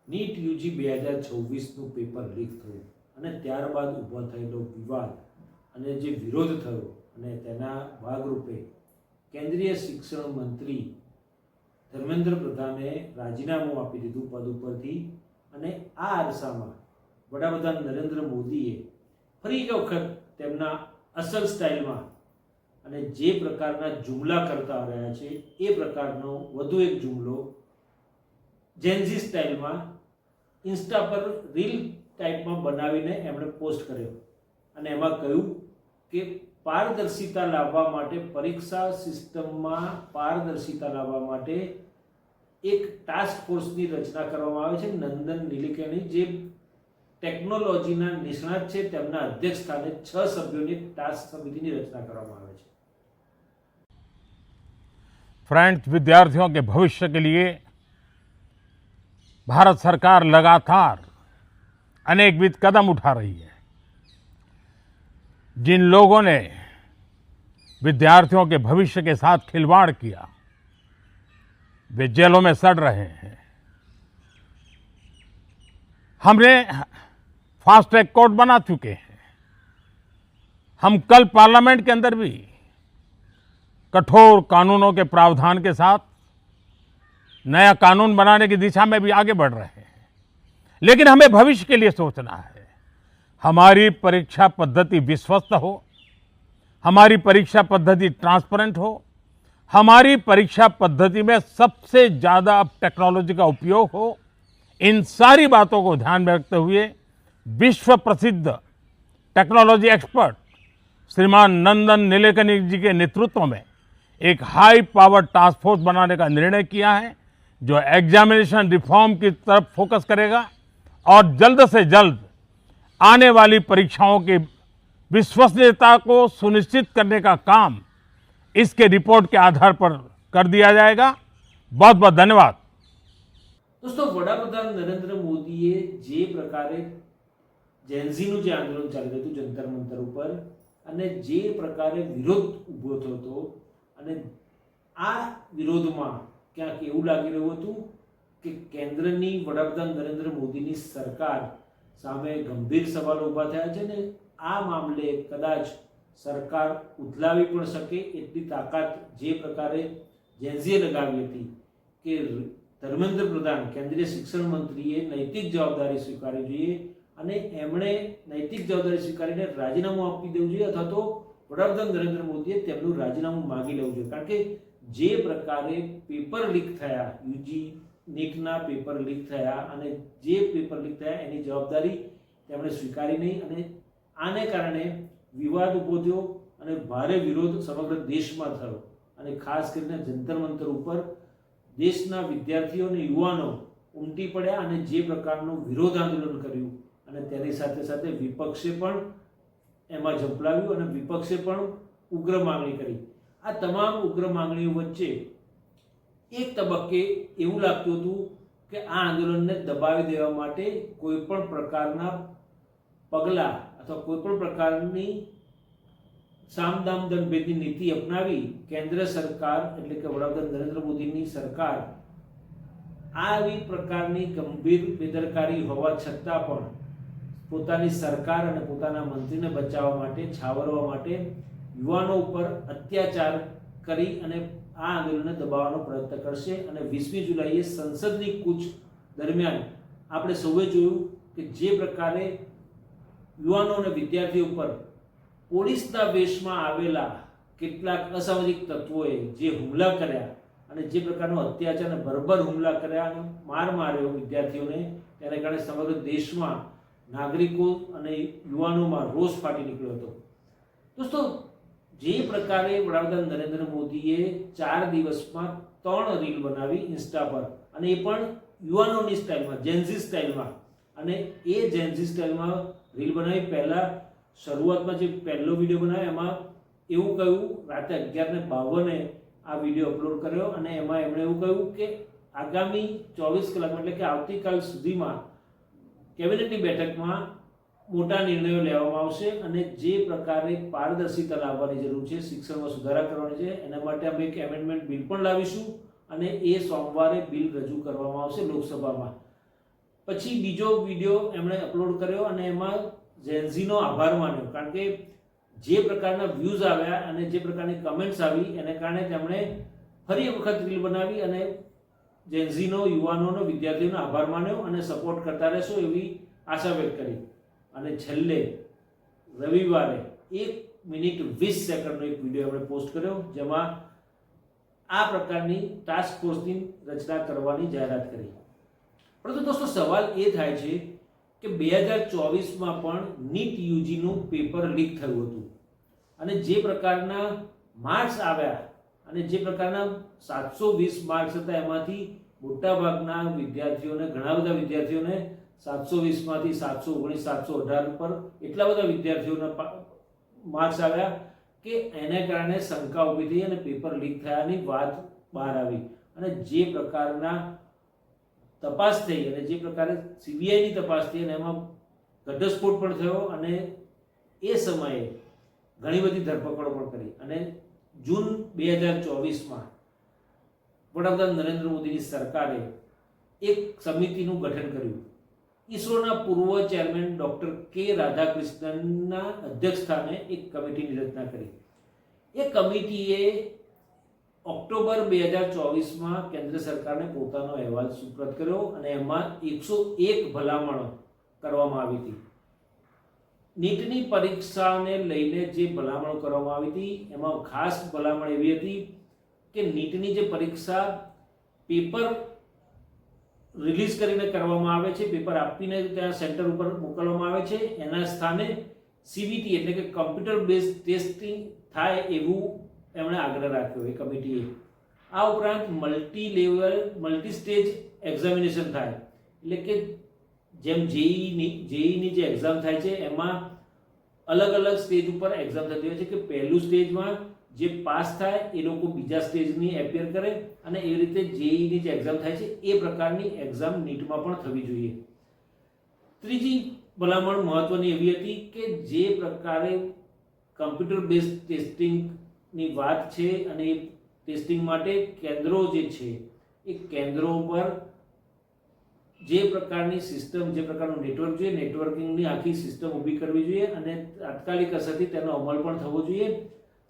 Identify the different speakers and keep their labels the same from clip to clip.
Speaker 1: NEET UG 2026નું paper leak થયું અને ત્યારબાદ ઊભો થયેલો વિવાદ અને જે વિરોધ થયો અને તેના ભાગરૂપે કેન્દ્રીય શિક્ષણ મંત્રી ધર્મેન્દ્ર પ્રધાને રાજીનામું આપી દીધું પદ ઉપરથી અને આ અરસામાં વડાપ્રધાન નરેન્દ્ર મોદીએ ફરી એક વખત તેમના અસલ સ્ટાઇલમાં અને જે પ્રકારના જુમલા કરતા રહ્યા છે એ પ્રકારનો વધુ એક જુમલો જેનઝી સ્ટાઇલમાં ઇન્સ્ટા પર રીલ ટાઈપમાં બનાવીને એમણે પોસ્ટ કર્યો અને એમાં કહ્યું કે પારદર્શિતા લાવવા માટે પરીક્ષા સિસ્ટમમાં પારદર્શિતા લાવવા માટે એક ટાસ્ક ફોર્સની રચના કરવામાં આવે છે. નંદન નીલેકણી જે ટેકનોલોજીના નિષ્ણાત છે તેમના અધ્યક્ષ સ્થાને 6 સભ્યોની ટાસ્ક સમિતિની રચના કરવામાં આવે છે.
Speaker 2: फ्रेंड्स, विद्यार्थियों के भविष्य के लिए भारत सरकार लगातार अनेकविध कदम उठा रही है. जिन लोगों ने विद्यार्थियों के भविष्य के साथ खिलवाड़ किया वे जेलों में सड़ रहे हैं. हमने फास्ट ट्रैक कोर्ट बना चुके हैं. हम कल पार्लियामेंट के अंदर भी कठोर कानूनों के प्रावधान के साथ नया कानून बनाने की दिशा में भी आगे बढ़ रहे हैं. लेकिन हमें भविष्य के लिए सोचना है. हमारी परीक्षा पद्धति विश्वस्त हो, हमारी परीक्षा पद्धति ट्रांसपेरेंट हो, हमारी परीक्षा पद्धति में सबसे ज़्यादा अब टेक्नोलॉजी का उपयोग हो. इन सारी बातों को ध्यान में रखते हुए विश्व प्रसिद्ध टेक्नोलॉजी एक्सपर्ट श्रीमान नंदन नीलेकणी जी के नेतृत्व में एक हाई पावर टास्क फोर्स बनाने का निर्णय किया है जो एग्जामिनेशन रिफॉर्म की तरफ फोकस करेगा और जल्द से जल्द आने वाली परीक्षाओं की विश्वसनीयता को सुनिश्चित करने का काम इसके रिपोर्ट के आधार पर कर दिया जाएगा. बहुत बहुत धन्यवाद.
Speaker 1: दोस्तों, वडाप्रधान नरेंद्र मोदीए जे प्रकारे જેન્ઝીનું જે આંદોલન ચાલી રહ્યું હતું જંતર મંતર ઉપર અને જે પ્રકારે વિરોધ ઊભો થયો હતો અને આ વિરોધમાં ક્યાંક એવું લાગી રહ્યું હતું કે કેન્દ્રની વડાપ્રધાન નરેન્દ્ર મોદીની સરકાર સામે ગંભીર સવાલો ઊભા થયા છે ને આ મામલે કદાચ સરકાર ઉથલાવી પણ શકે એટલી તાકાત જે પ્રકારે જેન્ઝીએ લગાવી હતી કે ધર્મેન્દ્ર પ્રધાન કેન્દ્રીય શિક્ષણ મંત્રીએ નૈતિક જવાબદારી સ્વીકારવી જોઈએ અને એમણે નૈતિક જવાબદારી સ્વીકારીને રાજીનામું આપી દેવું જોઈએ અથવા તો વડાપ્રધાન નરેન્દ્ર મોદીએ તેમનું રાજીનામું માંગી લેવું જોઈએ. કારણ કે જે પ્રકારે પેપર લીક થયા, યુજી નીટના પેપર લીક થયા અને જે પેપર લીક થયા એની જવાબદારી તેમણે સ્વીકારી નહીં અને આને કારણે વિવાદ ઊભો થયો અને ભારે વિરોધ સમગ્ર દેશમાં થયો અને ખાસ કરીને જંતર મંતર ઉપર દેશના વિદ્યાર્થીઓ અને યુવાનો ઉમટી પડ્યા અને જે પ્રકારનું વિરોધ આંદોલન કર્યું અને તેની સાથે સાથે વિપક્ષે પણ એમાં ઝંપલાવ્યું અને વિપક્ષે પણ ઉગ્ર માંગણી કરી. આ તમામ ઉગ્ર માંગણીઓ વચ્ચે એક તબક્કે એવું લાગતું હતું કે આ આંદોલનને દબાવી દેવા માટે કોઈ પણ પ્રકારના પગલાં અથવા કોઈ પણ પ્રકારની સામદામ દંડભેદની નીતિ અપનાવી કેન્દ્ર સરકાર એટલે કે વડાપ્રધાન નરેન્દ્ર મોદીની સરકાર આવી પ્રકારની ગંભીર બેદરકારી હોવા છતાં પણ પોતાની સરકાર અને પોતાના મંત્રીને બચાવવા માટે છાવરવા માટે યુવાનો ઉપર અત્યાચાર કરી અને આ આંદોલનને દબાવવાનો પ્રયત્ન કરશે અને 20મી જુલાઈએ સંસદની કૂચ દરમિયાન આપણે સૌએ જોયું કે જે પ્રકારે યુવાનો અને વિદ્યાર્થીઓ ઉપર પોલીસના વેશમાં આવેલા કેટલાક અસામાજિક તત્વોએ જે હુમલા કર્યા અને જે પ્રકારનો અત્યાચાર અને બર્બર હુમલા કર્યા અને માર માર્યો વિદ્યાર્થીઓને તેને કારણે સમગ્ર દેશમાં નાગરિકો અને યુવાનોમાં રોષ ફાટી નીકળ્યો હતો. દોસ્તો, જે પ્રકારે વડાપ્રધાન નરેન્દ્ર મોદીએ 4 દિવસમાં 3 રીલ બનાવી ઇન્સ્ટા પર અને એ પણ યુવાનોની સ્ટાઇલમાં, જેન્ઝી સ્ટાઇલમાં અને એ જેન્ઝી સ્ટાઇલમાં રીલ બનાવી પહેલાં શરૂઆતમાં જે પહેલો વિડીયો બનાવ્યો એમાં એવું કહ્યું રાતે 11:52 આ વિડીયો અપલોડ કર્યો અને એમાં એમણે એવું કહ્યું કે આગામી 24 કલાકમાં એટલે કે આવતીકાલ સુધીમાં કેબિનેટની બેઠકમાં મોટા નિર્ણયો લેવામાં આવશે અને જે પ્રકારે પારદર્શિતા લાવવાની જરૂર છે, શિક્ષણમાં સુધારા કરવાની છે એના માટે અમે એક એમેન્ડમેન્ટ બિલ પણ લાવીશું અને એ સોમવારે બિલ રજૂ કરવામાં આવશે લોકસભામાં. પછી બીજો વિડીયો એમણે અપલોડ કર્યો અને એમાં જેન્ઝીનો આભાર માન્યો, કારણ કે જે પ્રકારના વ્યૂઝ આવ્યા અને જે પ્રકારની કમેન્ટ્સ આવી એને કારણે તેમણે ફરી એક વખત રીલ બનાવી અને જેન્ઝીનો, યુવાનોનો, વિદ્યાર્થીઓનો આભાર માન્યો અને સપોર્ટ કરતા રહેશો એવી આશા વ્યક્ત કરી. અને છેલ્લે રવિવારે 1 મિનિટ 20 સેકન્ડનો એક વિડીયો આપણે પોસ્ટ કર્યો, જેમાં આ પ્રકારની ટાસ્ક ફોર્સની રચના કરવાની જાહેરાત કરી. પરંતુ દોસ્તો સવાલ એ થાય છે કે 2024માં પણ નીટ યુજીનું પેપર લીક થયું હતું અને જે પ્રકારના માર્ક્સ આવ્યા અને જે પ્રકારના 720 માર્ક્સ હતા એમાંથી મોટાભાગના વિદ્યાર્થીઓને, ઘણા બધા વિદ્યાર્થીઓને 720 માંથી 719, 718 પર એટલા બધા વિદ્યાર્થીઓના માર્ક્સ આવ્યા કે એને કારણે શંકા ઊભી થઈ અને પેપર લીક થયાની વાત બહાર આવી. અને જે પ્રકારના તપાસ થઈ અને જે પ્રકારે સીબીઆઈની તપાસ થઈ અને એમાં ઘટસ્ફોટ પણ થયો અને એ સમયે ઘણી બધી ધરપકડો પણ કરી. અને જૂન 2024માં વડાપ્રધાન નરેન્દ્ર મોદીની સરકારે એક સમિતિનું ગઠન કર્યું. ઈસરોના પૂર્વ ચેરમેન ડોક્ટર કે રાધાકૃષ્ણનના અધ્યક્ષસ્થાને એક કમિટીની રચના કરી. એ કમિટીએ ઓક્ટોબર 2024માં કેન્દ્ર સરકારને પોતાનો અહેવાલ સુપ્રત કર્યો અને એમાં 101 ભલામણો કરવામાં આવી હતી. નીટની પરીક્ષાને લઈને જે ભલામણો કરવામાં આવી હતી એમાં ખાસ ભલામણ એવી હતી કે નીટની જે પરીક્ષા પેપર રિલીઝ કરીને કરવામાં આવે છે, પેપર આપીને ત્યાં સેન્ટર ઉપર મોકલવામાં આવે છે, એના સ્થાને સીબીટી એટલે કે કમ્પ્યુટર બેઝ ટેસ્ટિંગ થાય એવું એમણે આગ્રહ રાખ્યો એ કમિટીએ. આ ઉપરાંત મલ્ટી સ્ટેજ એક્ઝામિનેશન થાય, એટલે કે જેમ જેઈની જે એક્ઝામ થાય છે એમાં અલગ અલગ સ્ટેજ ઉપર એક્ઝામ થતી હોય છે કે પહેલું સ્ટેજમાં જે પાસ થાય એ લોકો બીજા સ્ટેજની એપિયર કરે અને એવી રીતે જેઈની જે એક્ઝામ થાય છે એ પ્રકારની એક્ઝામ નીટમાં પણ થવી જોઈએ. ત્રીજી ભલામણ મહત્વની એવી હતી કે જે પ્રકારે કમ્પ્યુટર બેઝ ટેસ્ટિંગની વાત છે અને એ ટેસ્ટિંગ માટે કેન્દ્રો જે છે એ કેન્દ્રો પર જે પ્રકારની સિસ્ટમ, જે પ્રકારનું નેટવર્ક જોઈએ, નેટવર્કિંગની આખી સિસ્ટમ ઊભી કરવી જોઈએ અને તાત્કાલિક અસરથી તેનો અમલ પણ થવો જોઈએ.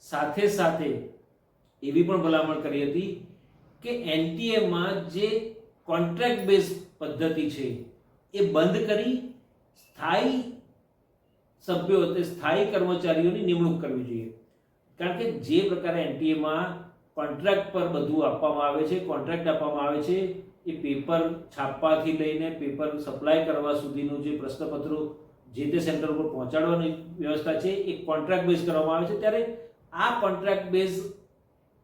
Speaker 1: સાથે સાથે એવી પણ ભલામણ કરી હતી કે એનટીએમાં જે કોન્ટ્રાક્ટ બેઝ પદ્ધતિ છે એ બંધ કરી સ્થાયી સભ્યો, સ્થાયી કર્મચારીઓની નિમણૂક કરવી જોઈએ. કારણ કે જે પ્રકારે એનટીએમાં કોન્ટ્રાક્ટ પર બધું આપવામાં આવે છે, કોન્ટ્રાક્ટ આપવામાં આવે છે, એ પેપર છાપવાથી લઈને પેપર સપ્લાય કરવા સુધીનું જે પ્રશ્નપત્રો જે તે સેન્ટર ઉપર પહોંચાડવાની વ્યવસ્થા છે એ કોન્ટ્રાક્ટ બેઝ કરવામાં આવે છે. ત્યારે આ કોન્ટ્રાક્ટ બેઝ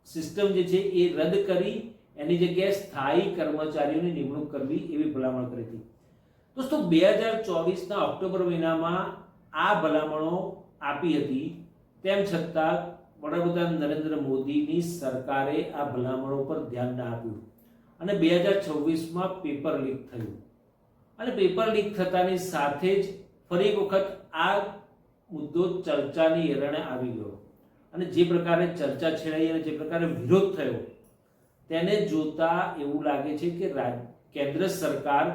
Speaker 1: સિસ્ટમ જે છે એ રદ કરી એની જગ્યાએ સ્થાયી કર્મચારીઓની નિમણૂક કરવી એવી ભલામણ કરી હતી. દોસ્તો 2024ના ઓક્ટોબર મહિનામાં આ ભલામણો આપી હતી, તેમ છતાં વડાપ્રધાન નરેન્દ્ર મોદીની સરકારે આ ભલામણો પર ધ્યાન ના આપ્યું અને 2026માં પેપર લીક થયું. અને પેપર લીક થતાની સાથે જ ફરી એક વખત આ મુદ્દો ચર્ચાની એરણે આવી ગયો અને જે પ્રકારે ચર્ચા છેડાઈ અને જે પ્રકારે વિરોધ થયો તેને જોતા એવું લાગે છે કે કેન્દ્ર સરકાર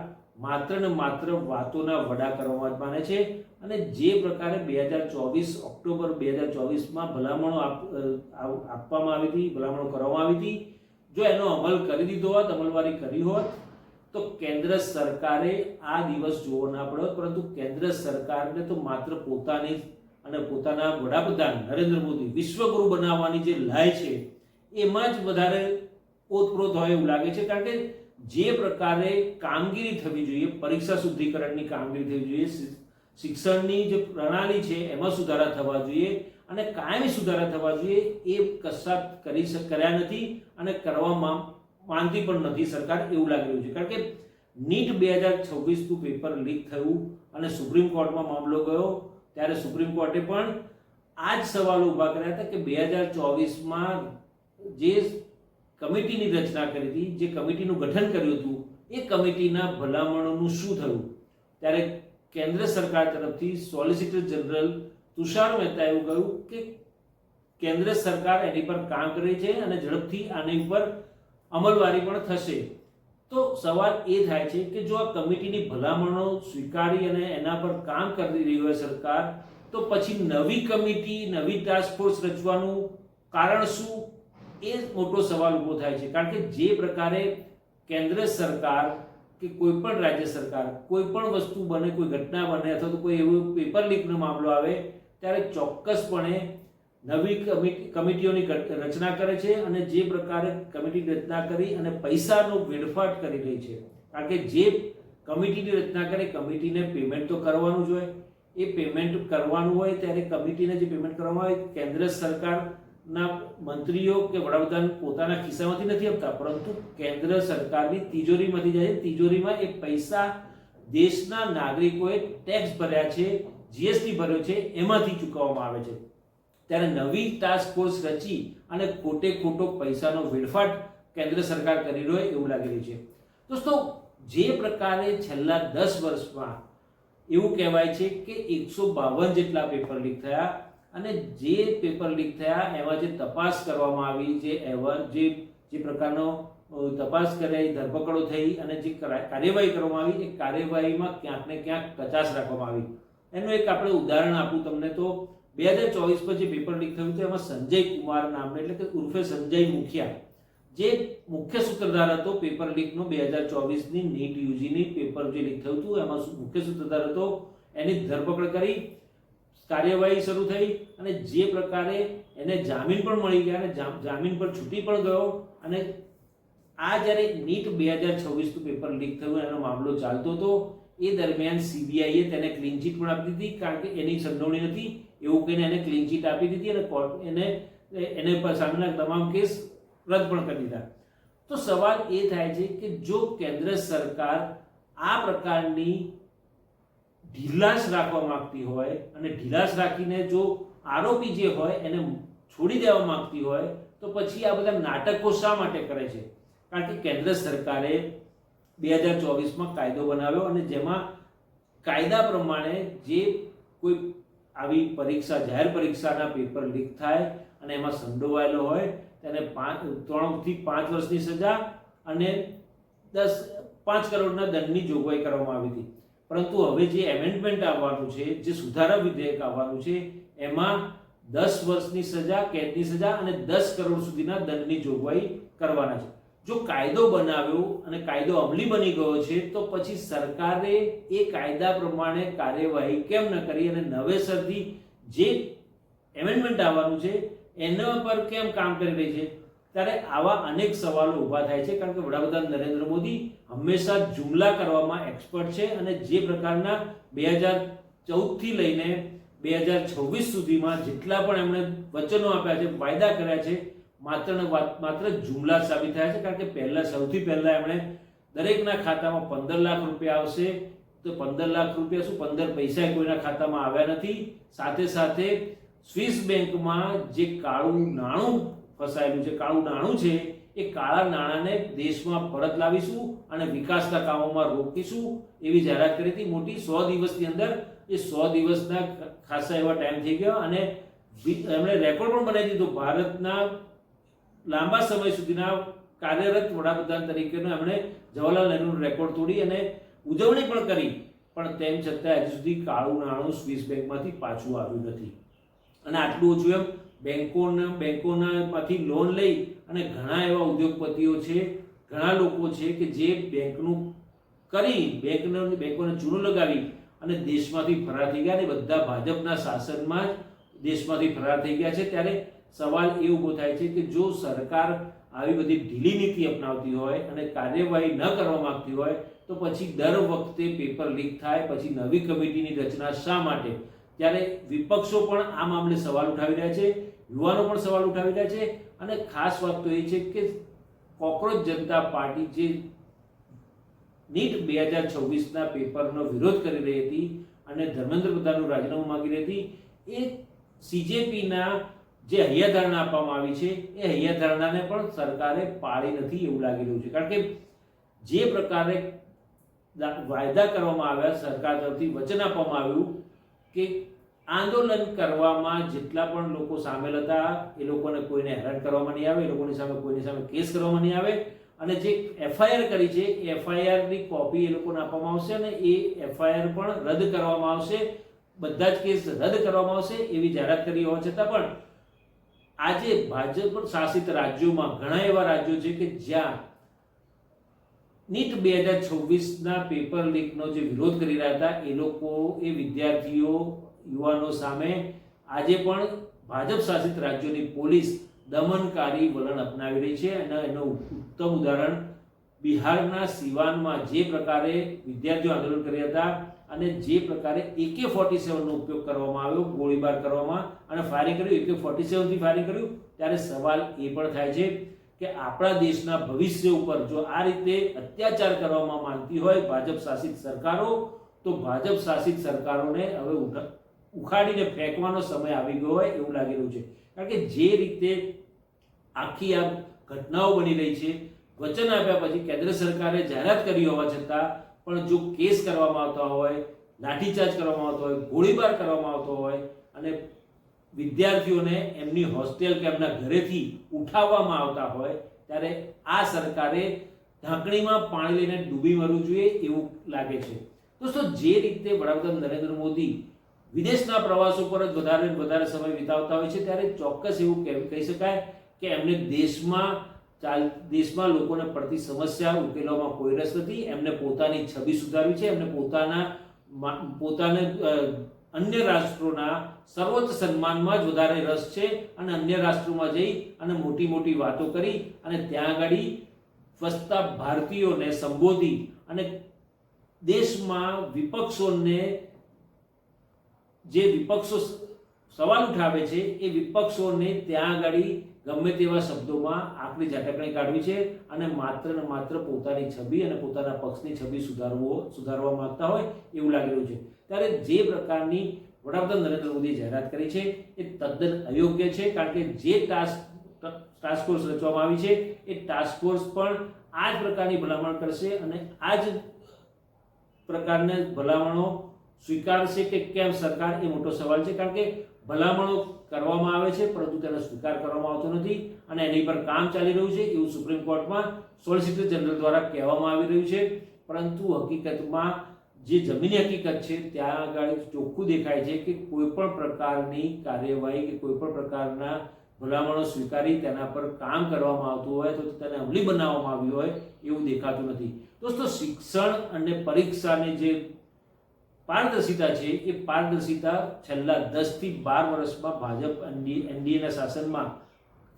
Speaker 1: માત્ર ને માત્ર વાતોના વડા કરવામાં જ માને છે અને જે પ્રકારે 2024 ઓક્ટોબર 2024માં ભલામણો આપવામાં આવી હતી, ભલામણો કરવામાં આવી હતી, જો એનો અમલ કરી દીધો હોત, અમલવારી કરી હોત તો કેન્દ્ર સરકારે આ દિવસ જોવો ના પડ્યો. પરંતુ કેન્દ્ર સરકારને તો માત્ર પોતાની અને પોતાના વડાપ્રધાન નરેન્દ્ર મોદી વિશ્વગુરુ બનાવવાની જે લાય છે એમાં જ વધારે ઓતપ્રોત હોય એવું લાગે છે. કારણ કે જે પ્રકારે કામગીરી થવી જોઈએ, પરીક્ષા શુદ્ધિકરણની કામગીરી થવી જોઈએ, શિક્ષણની જે પ્રણાલી છે એમાં સુધારા થવા જોઈએ અને કાયમી સુધારા થવા જોઈએ, એ કશાક કર્યા નથી અને કરવામાં માનતી પણ નથી સરકાર એવું લાગી રહ્યું છે. કારણ કે નીટ 2026નું પેપર લીક થયું અને સુપ્રીમ કોર્ટમાં મામલો ગયો ત્યારે સુપ્રીમ કોર્ટે પણ આ જ સવાલો ઊભા કર્યા હતા કે 2024માં જે કમિટીની રચના કરી હતી, જે કમિટીનું ગઠન કર્યું હતું, એ કમિટીના ભલામણોનું શું થયું? ત્યારે કેન્દ્ર સરકાર તરફથી સોલિસિટર જનરલ તુષાર મહેતા એવું કહ્યું કે કેન્દ્ર સરકાર એની પર કામ કરી છે અને ઝડપથી આની પર અમલવારી પણ થશે. તો સવાલ એ થાય છે કે જો આ કમિટીની ભલામણો સ્વીકારી અને એના પર કામ કરી રહી હોય સરકાર, તો પછી નવી કમિટી, નવી ટાસ્ક ફોર્સ રચવાનું કારણ શું, એ મોટો સવાલ ઊભો થાય છે. કારણ કે જે પ્રકારે કેન્દ્ર સરકાર કે કોઈ પણ રાજ્ય સરકાર કોઈ પણ વસ્તુ બને, કોઈ ઘટના બને અથવા તો કોઈ એવું પેપર લીકનો મામલો આવે ત્યારે ચોક્કસપણે નવી કમિટીઓની રચના કરે છે અને જે પ્રકારે કમિટી રચના કરી અને પૈસાનો વેડફાટ કરી રહી છે. કારણ કે જે કમિટીની રચના કરે કમિટીને પેમેન્ટ તો કરવાનું જ હોય. એ પેમેન્ટ કરવાનું હોય ત્યારે કમિટીને જે પેમેન્ટ કરવામાં આવે કેન્દ્ર સરકારના મંત્રીઓ કે વડાપ્રધાન પોતાના ખિસ્સામાંથી નથી આપતા, પરંતુ કેન્દ્ર સરકારની તિજોરીમાંથી જાય છે. તિજોરીમાં એ પૈસા દેશના નાગરિકોએ ટેક્સ ભર્યા છે, જીએસટી ભર્યો છે, એમાંથી ચૂકવવામાં આવે છે. ત્યારે નવી ટાસ્ક ફોર્સ રચી અને ખોટે ખોટો પૈસાનો વેડફાટ કેન્દ્ર સરકાર કરી રહ્યો એવું લાગી રહ્યું છે. દોસ્તો, જે પ્રકારે છેલ્લા 10 વર્ષમાં એવું કહેવાય છે કે 152 જેટલા પેપર લીક થયા અને જે પેપર લીક થયા એમાં જે તપાસ કરવામાં આવી, જે પ્રકારનો તપાસ કરાઈ, ધરપકડો થઈ અને જે કાર્યવાહી કરવામાં આવી, એ કાર્યવાહીમાં ક્યાંક ને ક્યાંક કચાશ રાખવામાં આવી. એનું એક આપણે ઉદાહરણ આપું તમને તો 2024 પર જે પેપર લીક થયું હતું એમાં સંજય કુમાર નામનો, એટલે કે ઉર્ફે સંજય મુખિયા, જે મુખ્ય સૂત્રધાર હતો પેપર લીકનો 2024ની નીટ યુજીની પેપર જે લીક થયું હતું એમાં મુખ્ય સૂત્રધાર હતો. એની ધરપકડ કરી, કાર્યવાહી શરૂ થઈ અને જે પ્રકારે એને જામીન પણ મળી ગયા અને જામીન પર છૂટી પણ ગયો. અને આ જ્યારે નીટ 2026નું પેપર લીક થયું એનો મામલો ચાલતો હતો એ દરમિયાન સીબીઆઈએ તેને ક્લીન ચીટ પણ આપી દીધી, કારણ કે એની સંડોવણી નથી એવું કહીને એને ક્લીન ચીટ આપી દીધી અને કોર્ટ એને સામેના તમામ કેસ રદ પણ કરી દીધા. તો સવાલ એ થાય છે કે જો કેન્દ્ર સરકાર આ પ્રકારની ઢીલાશ રાખવા માંગતી હોય અને ઢીલાશ રાખીને જો આરોપી જે હોય એને છોડી દેવા માંગતી હોય તો પછી આ બધા નાટકો શા માટે કરે છે? કારણ કે કેન્દ્ર સરકારે 2024માં કાયદો બનાવ્યો અને જેમાં કાયદા પ્રમાણે જે કોઈ આવી પરીક્ષા, જાહેર પરીક્ષાના પેપર લીક થાય અને એમાં સંડોવાયેલો હોય તેને 3 થી 5 વર્ષની સજા અને 5 કરોડના દંડની જોગવાઈ કરવામાં આવી હતી. પરંતુ હવે જે એમેન્ડમેન્ટ આવવાનું છે, જે સુધારા વિધેયક આવવાનું છે, એમાં 10 વર્ષની સજા, કેદની સજા અને 10 કરોડ સુધીના દંડની જોગવાઈ કરવાના છે. જો કાયદો બનાવ્યો અને કાયદો અમલી બની ગયો છે તો પછી સરકારે એ કાયદા પ્રમાણે કાર્યવાહી કેમ ન કરી અને નવેસરથી જે એમેન્ડમેન્ટ આવવાનું છે એના પર કેમ કામ કરી રહી છે? ત્યારે આવા અનેક સવાલો ઊભા થાય છે. કારણ કે વડાપ્રધાન નરેન્દ્ર મોદી હંમેશા જુમલા કરવામાં એક્સપર્ટ છે અને જે પ્રકારના 2014 થી લઈને 2026 સુધીમાં જેટલા પણ એમણે વચનો આપ્યા છે, વાયદા કર્યા છે, માત્ર જુમલા સાબિત થયા છે. કારણ કે સૌથી પહેલા એમણે દરેકના ખાતામાં 15 લાખ રૂપિયા આવશે, તો 15 લાખ રૂપિયા શું, 15 પૈસા કોઈના ખાતામાં આવ્યા નથી. સાથે સાથે સ્વિસ બેંકમાં જે કાળું નાણું ફસાયેલું છે, કાળું નાણું છે, એ કાળા નાણાંને દેશમાં પરત લાવીશું અને વિકાસના કામોમાં રોકીશું એવી જાહેરાત કરી હતી મોટી. 100 દિવસની અંદર એ 100 દિવસના ખાસા એવા ટાઈમ થઈ ગયો અને એમણે રેકોર્ડ પણ બનાવી દીધો. ભારતના લાંબા સમય સુધીના કાર્યરત વડાપ્રધાન તરીકેનો એમણે જવાહરલાલ નહેરુનો રેકોર્ડ તોડી અને ઉજવણી પણ કરી, પણ તેમ છતાં હજી સુધી કાળું નાણું સ્વિસ બેંકમાંથી પાછું આવ્યું નથી. અને આટલું ઓછું એમ બેંકોનામાંથી લોન લઈ અને ઘણા એવા ઉદ્યોગપતિઓ છે, ઘણા લોકો છે કે જે બેંકનું કરી બેંકોને ચૂનો લગાવી અને દેશમાંથી ફરાર થઈ ગયા અને બધા ભાજપના શાસનમાં જ દેશમાંથી ફરાર થઈ ગયા છે. ત્યારે સવાલ એ ઊભો થાય છે કે જો સરકાર આવી બધી ઢીલી નીતિ અપનાવતી હોય અને કાર્યવાહી ન કરવા માંગતી હોય તો પછી દર વખતે પેપર લીક થાય પછી નવી કમિટીની રચના શા માટે? ત્યારે વિપક્ષો પણ આ મામલે સવાલ ઉઠાવી રહ્યા છે, યુવાનો પણ સવાલ ઉઠાવી રહ્યા છે. અને ખાસ વાત તો એ છે કે કોકરોચ જનતા પાર્ટી જે નીટ 2026ના પેપરનો વિરોધ કરી રહી હતી અને ધર્મેન્દ્ર પ્રધાનનું રાજીનામું માંગી રહી હતી, એ સીજેપીના જે હૈયાધારણા આપવામાં આવી છે એ હૈયાધારણાને પણ સરકારે પાળી નથી એવું લાગી રહ્યું છે. કારણ કે જે પ્રકારે વાયદા કરવામાં આવ્યા, સરકાર તરફથી વચન આપવામાં આવ્યું કે આંદોલન કરવામાં જેટલા પણ લોકો સામેલ હતા એ લોકોને કોઈને હેરાન કરવામાં નહીં આવે, એ લોકોની સામે કોઈની સામે કેસ કરવામાં નહીં આવે અને જે એફઆઈઆર કરી છે એ એફઆઈઆર ની કોપી એ લોકોને આપવામાં આવશે અને એ એફઆઈઆર પણ રદ કરવામાં આવશે, બધા જ કેસ રદ કરવામાં આવશે એવી જાહેરાત કરી હોવા છતાં પણ આજે ભાજપ શાસિત રાજ્યોમાં ઘણા એવા રાજ્યો છે કે જ્યાં નીટ 2026ના પેપર લીકનો જે વિરોધ કરી રહ્યા હતા એ લોકો, એ વિદ્યાર્થીઓ, યુવાનો સામે આજે પણ ભાજપ શાસિત રાજ્યોની પોલીસ દમનકારી વલણ અપનાવી રહી છે. અને એનું ઉત્તમ ઉદાહરણ બિહારના સિવાનમાં જે પ્રકારે વિદ્યાર્થીઓ આંદોલન કર્યા હતા અને જે પ્રકારે AK-47 નો ઉપયોગ કરવામાં આવ્યો, ગોળીબાર કરવામાં અને ફાયરિંગ કર્યું, AK-47 થી ફાયરિંગ કર્યું, ત્યારે સવાલ એ પણ થાય છે કે આપણા દેશના ભવિષ્ય ઉપર જો આ રીતે અત્યાચાર કરવામાં માંગતી હોય ભાજપ શાસિત સરકારો, તો ભાજપ શાસિત સરકારોને હવે ઉખાડીને ફેંકવાનો સમય આવી ગયો હોય એવું લાગી રહ્યું છે. કારણ કે જે રીતે આખી આ ઘટનાઓ બની રહી છે, વચન આપ્યા પછી કેન્દ્ર સરકારે જાહેરાત કરી હોવા છતાં પણ જો કેસ કરવામાં આવતા હોય, લાઠીચાર્જ કરવામાં આવતો હોય, ગોળીબાર કરવામાં આવતો હોય અને વિદ્યાર્થીઓને એમની હોસ્ટેલ કે એમના ઘરેથી ઉઠાવવામાં આવતા હોય, ત્યારે આ સરકારે ઢાંકણીમાં પાણી લઈને ડૂબી મરવું જોઈએ એવું લાગે છે. દોસ્તો, જે રીતે વડાપ્રધાન નરેન્દ્ર મોદી વિદેશના પ્રવાસો પર જ વધારે સમય વિતાવતા હોય છે, ત્યારે ચોક્કસ એવું કહી શકાય કે એમને દેશમાં લોકોને પડતી સમસ્યા ઉકેલવામાં કોઈ રસ નથી. એમને પોતાની છબી સુધારવી છે, એમને પોતાને અન્ય રાષ્ટ્રોના સર્વોચ્ચ સન્માનમાં જ વધારે રસ છે અને અન્ય રાષ્ટ્રોમાં જઈ અને મોટી મોટી વાતો કરી અને ત્યાં આગળ વસતા ભારતીયોને સંબોધી અને દેશમાં વિપક્ષોને, જે વિપક્ષો સવાલ ઉઠાવે છે એ વિપક્ષોને ત્યાં આગળ ગમે તેવા શબ્દોમાં આકરી ઝાટકણી કાઢવી છે અને માત્ર ને માત્ર પોતાની છબી અને પોતાના પક્ષની છબી સુધારવા માંગતા હોય એવું લાગી રહ્યું છે. ત્યારે જે પ્રકારની વડાપ્રધાન નરેન્દ્ર મોદીએ જાહેરાત કરી છે એ તદ્દન અયોગ્ય છે. કારણ કે જે ટાસ્ક ફોર્સ રચવામાં આવી છે એ ટાસ્ક ફોર્સ પણ આ જ પ્રકારની ભલામણ કરશે અને આ જ પ્રકારના ભલામણો સ્વીકારશે કે કેમ સરકાર, એ મોટો સવાલ છે. કારણ કે ભલામણો કરવામાં આવે છે પરંતુ તેનો સ્વીકાર કરવામાં આવતો નથી અને એની પર કામ ચાલી રહ્યું છે એવું સુપ્રીમ કોર્ટમાં સોલિસિટર જનરલ દ્વારા કહેવામાં આવી રહ્યું છે. પરંતુ હકીકતમાં જે જમીની હકીકત છે ત્યાં આગળ ચોખ્ખું દેખાય છે કે કોઈ પણ પ્રકારની કાર્યવાહી કે કોઈ પણ પ્રકારના ભલામણો સ્વીકારી તેના પર કામ કરવામાં આવતું હોય તો તેને અમલી બનાવવામાં આવ્યું હોય એવું દેખાતું નથી. દોસ્તો, શિક્ષણ અને પરીક્ષાની જે પારદર્શિતા છે એ પારદર્શિતા છેલ્લા 10 થી 12 વર્ષમાં ભાજપ એનડીએના શાસનમાં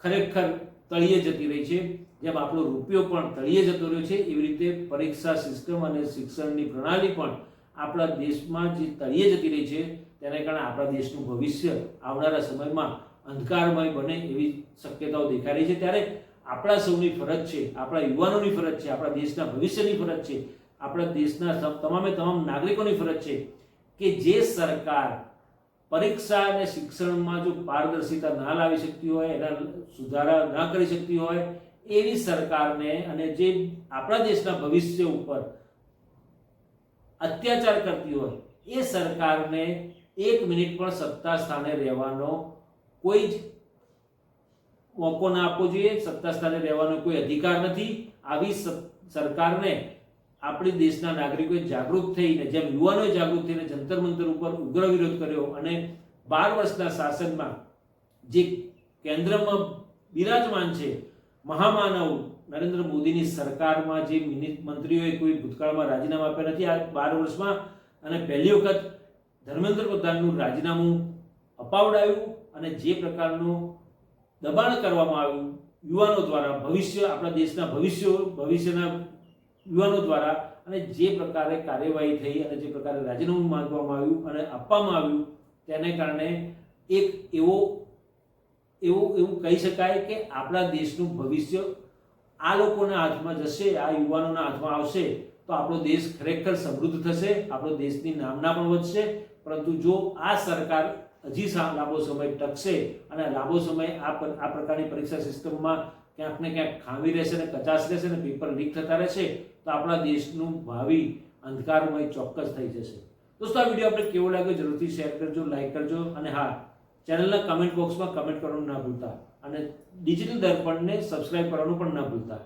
Speaker 1: ખરેખર તળિયે જતી રહી છે. જેમ આપણો રૂપિયો પણ તળિયે જતો રહ્યો છે એવી રીતે પરીક્ષા સિસ્ટમ અને શિક્ષણની પ્રણાલી પણ આપણા દેશમાં જે તળિયે જતી રહી છે તેને કારણે આપણા દેશનું ભવિષ્ય આવનારા સમયમાં અંધકારમય બને એવી શક્યતાઓ દેખાઈ રહી છે. ત્યારે આપણા સૌની ફરજ છે, આપણા યુવાનોની ફરજ છે, આપણા દેશના ભવિષ્યની ફરજ છે, આપણા દેશના તમામ નાગરિકોની ફરજ છે કે જે સરકાર પરીક્ષા અને શિક્ષણમાં જો પારદર્શિતા ના લાવી શકતી હોય, એના સુધારા ના કરી શકતી હોય એવી સરકારને અને જે આપણા દેશના ભવિષ્ય ઉપર અત્યાચાર કરતી હોય એ સરકારને 1 મિનિટ પણ સત્તા સ્થાને રહેવાનો કોઈ જ મોકો ના આપવો જોઈએ. સત્તા સ્થાને રહેવાનો કોઈ અધિકાર નથી. આવી સરકારને આપણી દેશના નાગરિકોએ જાગૃત થઈને, જેમ યુવાનોએ જાગૃત થઈને જંતર મંતર ઉપર ઉગ્ર વિરોધ કર્યો અને 12 વર્ષના શાસનમાં જે કેન્દ્રમાં બિરાજમાન છે મહામાનવ નરેન્દ્ર મોદીની સરકારમાં જે મંત્રીઓએ કોઈ ભૂતકાળમાં રાજીનામા આપ્યા નથી આ 12 વર્ષમાં, અને પહેલી વખત ધર્મેન્દ્ર પ્રધાનનું રાજીનામું અપાવડાયું અને જે પ્રકારનું દબાણ કરવામાં આવ્યું યુવાનો દ્વારા, આપણા દેશના ભવિષ્યના યુવાનો દ્વારા, અને જે પ્રકારે કાર્યવાહી થઈ અને જે પ્રકારે રાજીનામું માંગવામાં આવ્યું અને આપવામાં આવ્યું તેને કારણે એક એવું કહી શકાય કે આપણા દેશનું ભવિષ્ય આ લોકોના હાથમાં જશે, આ યુવાનોના હાથમાં આવશે તો આપણો દેશ ખરેખર સમૃદ્ધ થશે, આપણો દેશની નામના પણ વધશે. પરંતુ જો આ સરકાર હજી લાંબો સમય ટકશે અને લાંબો સમય આ પ્રકારની પરીક્ષા સિસ્ટમમાં ક્યાંક ને ક્યાંક ખામી રહેશે અને કચાશ રહેશે અને પેપર લીક થતા રહેશે તો આપણા દેશનું ભાવિ અંધકારમય ચોક્કસ થઈ જશે. દોસ્તો, આ વિડીયો આપણે કેવો લાગ્યો જરૂરથી શેર કરજો, લાઈક કરજો અને હા, ચેનલના કમેન્ટ બોક્સમાં કમેન્ટ કરવાનું ના ભૂલતા અને ડિજિટલ દર્પણને સબસ્ક્રાઇબ કરવાનું પણ ના ભૂલતા.